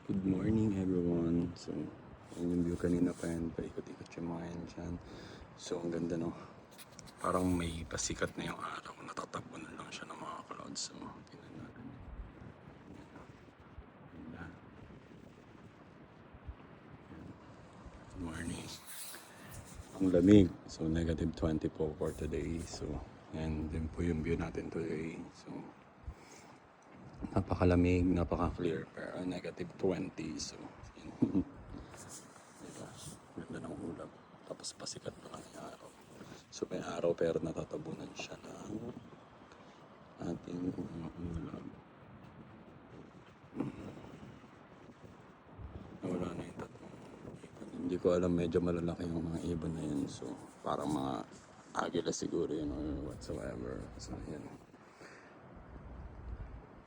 Good morning everyone. So, yun yung view kanina pa yan. Paikot-ikot yung mga yan dyan. So, ang ganda no. Parang may pasikat na yung araw. Natatabunan lang siya ng mga clouds. So, tingnan natin. Ganda. Good morning. Ang lamig. So, negative 20 po for today. So, and din po yung view natin today. So, napakalamig, napaka-clear. Pero negative 20. So, yun. Diba? Ganda ng ulap. Tapos pasikat pa lang yung araw. So may araw pero natatabunan siya ng ating ulap. Nawala na yung tatlong ibon. Hindi ko alam, medyo malalaki yung mga ibon na yun. So parang mga agila siguro yun or whatsoever. So yun.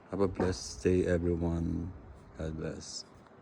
Have a blessed day everyone. God bless.